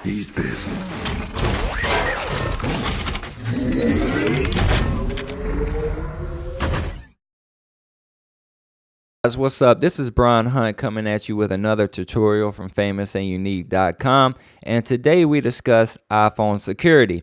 He's pissed. Guys, what's up? This is Brian Hunt coming at you with another tutorial from famousandunique.com, and today we discuss iPhone security.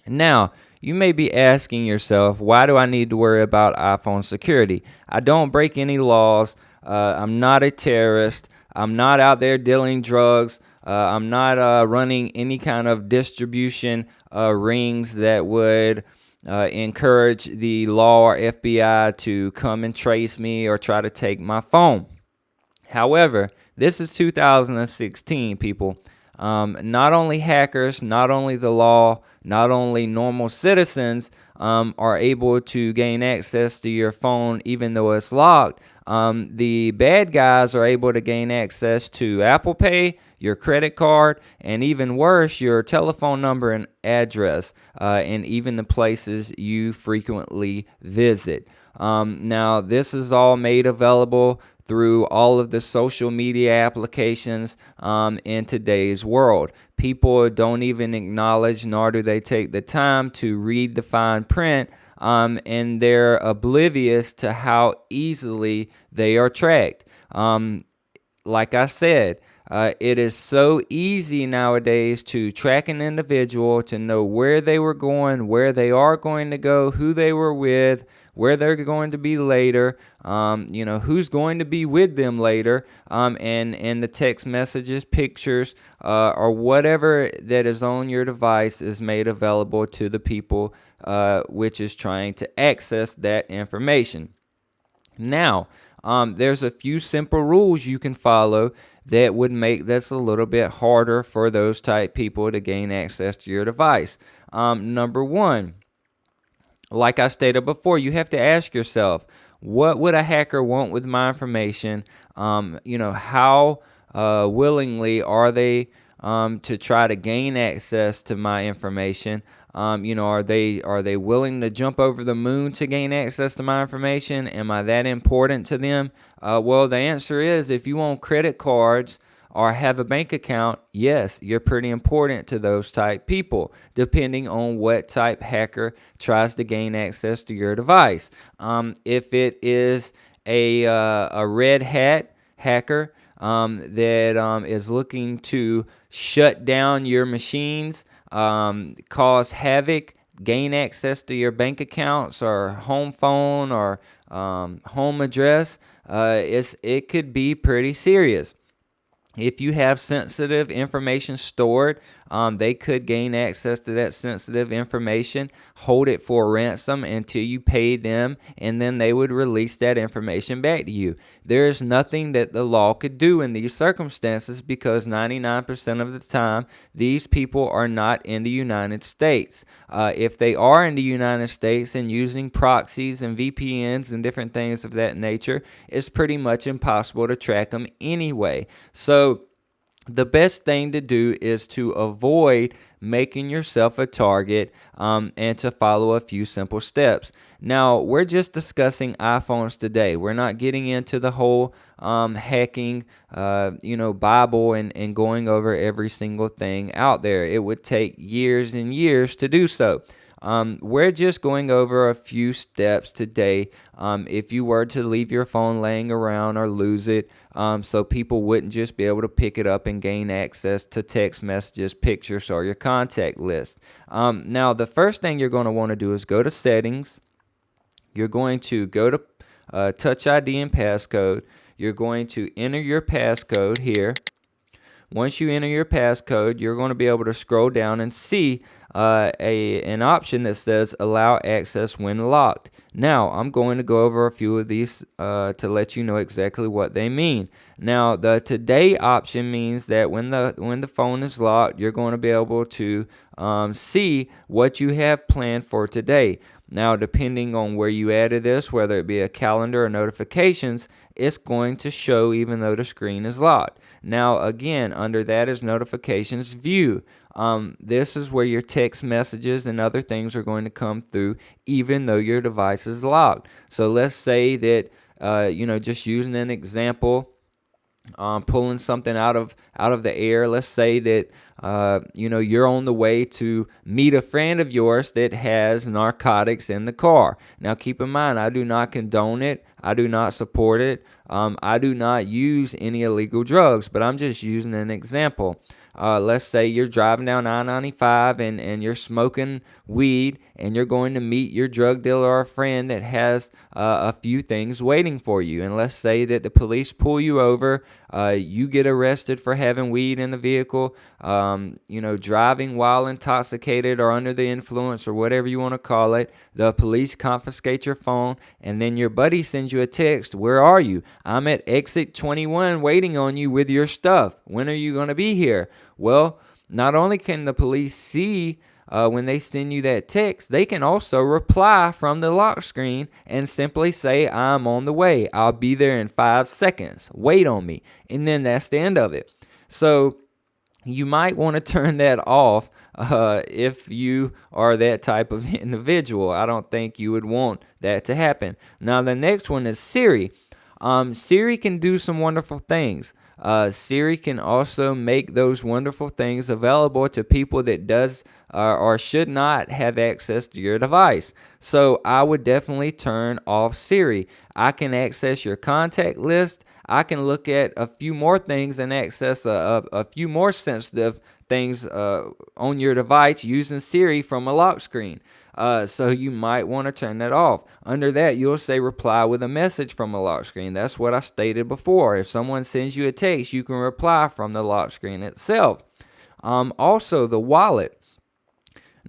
Now, you may be asking yourself, why do I need to worry about iPhone security? I don't break any laws. I'm not a terrorist. I'm not out there dealing drugs. I'm not running any kind of distribution rings that would encourage the law or FBI to come and trace me or try to take my phone. However, this is 2016, people. Not only hackers, not only the law, not only normal citizens are able to gain access to your phone even though it's locked. The bad guys are able to gain access to Apple Pay, your credit card, and even worse, your telephone number and address, and even the places you frequently visit. Now, this is all made available through all of the social media applications in today's world. People don't even acknowledge, nor do they take the time to read the fine print, and they're oblivious to how easily they are tracked. Like I said, it is so easy nowadays to track an individual, to know where they were going, where they are going to go, who they were with, where they're going to be later, who's going to be with them later, and the text messages, pictures, or whatever that is on your device is made available to the people which is trying to access that information. Now, there's a few simple rules you can follow that would make this a little bit harder for those type people to gain access to your device. Number one, like I stated before, you have to ask yourself, what would a hacker want with my information? How willingly are they to try to gain access to my information? Are they willing to jump over the moon to gain access to my information? Am I that important to them? Well, the answer is, if you own credit cards or have a bank account, yes, you're pretty important to those type people, depending on what type hacker tries to gain access to your device. If it is a red hat hacker that is looking to shut down your machines, cause havoc, gain access to your bank accounts or home phone or home address, it could be pretty serious. If you have sensitive information stored, they could gain access to that sensitive information, hold it for ransom until you pay them, and then they would release that information back to you. There is nothing that the law could do in these circumstances because 99% of the time, these people are not in the United States. If they are in the United States and using proxies and VPNs and different things of that nature, it's pretty much impossible to track them anyway. So the best thing to do is to avoid making yourself a target and to follow a few simple steps. Now, we're just discussing iPhones today. We're not getting into the whole hacking, Bible and going over every single thing out there. It would take years and years to do so. We're just going over a few steps today if you were to leave your phone laying around or lose it, so people wouldn't just be able to pick it up and gain access to text messages, pictures, or your contact list. Now, the first thing you're going to want to do is go to Settings. You're going to go to Touch ID and Passcode. You're going to enter your passcode here. Once you enter your passcode, you're going to be able to scroll down and see an option that says Allow Access When Locked. Now, I'm going to go over a few of these to let you know exactly what they mean. Now, the Today option means that when the phone is locked, you're going to be able to see what you have planned for today. Now, depending on where you added this, whether it be a calendar or notifications, it's going to show even though the screen is locked. Now, again, under that is Notifications View. This is where your text messages and other things are going to come through even though your device is locked. So let's say that, just using an example, pulling something out of the air. Let's say that you're on the way to meet a friend of yours that has narcotics in the car. Now, keep in mind, I do not condone it. I do not support it. I do not use any illegal drugs, but I'm just using an example. Let's say you're driving down I-95 and you're smoking weed, and you're going to meet your drug dealer or friend that has a few things waiting for you. And let's say that the police pull you over, you get arrested for having weed in the vehicle, driving while intoxicated or under the influence or whatever you want to call it. The police confiscate your phone, and then your buddy sends you a text. Where are you? I'm at exit 21 waiting on you with your stuff. When are you going to be here? Well, not only can the police see when they send you that text, they can also reply from the lock screen and simply say, I'm on the way. I'll be there in 5 seconds. Wait on me. And then that's the end of it. So you might want to turn that off if you are that type of individual. I don't think you would want that to happen. Now, the next one is Siri. Siri can do some wonderful things. Siri can also make those wonderful things available to people that does or should not have access to your device. So I would definitely turn off Siri. I can access your contact list. I can look at a few more things and access a few more sensitive things on your device using Siri from a lock screen. So you might want to turn that off. Under that, you'll say reply with a message from a lock screen. That's what I stated before. If someone sends you a text, you can reply from the lock screen itself. Also, the wallet.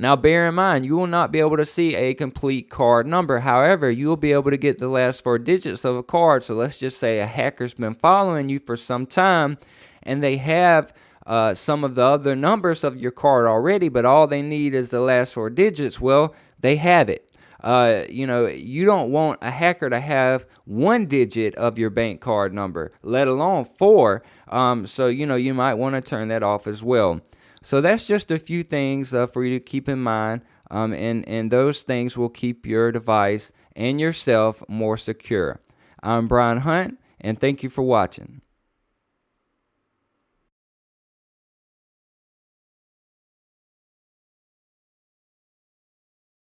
Now, bear in mind, you will not be able to see a complete card number. However, you will be able to get the last 4 digits of a card. So let's just say a hacker's been following you for some time, and they have some of the other numbers of your card already, but all they need is the last 4 digits. Well, they have it. You don't want a hacker to have 1 digit of your bank card number, let alone 4. So you might want to turn that off as well. So that's just a few things for you to keep in mind, and those things will keep your device and yourself more secure. I'm Brian Hunt, and thank you for watching.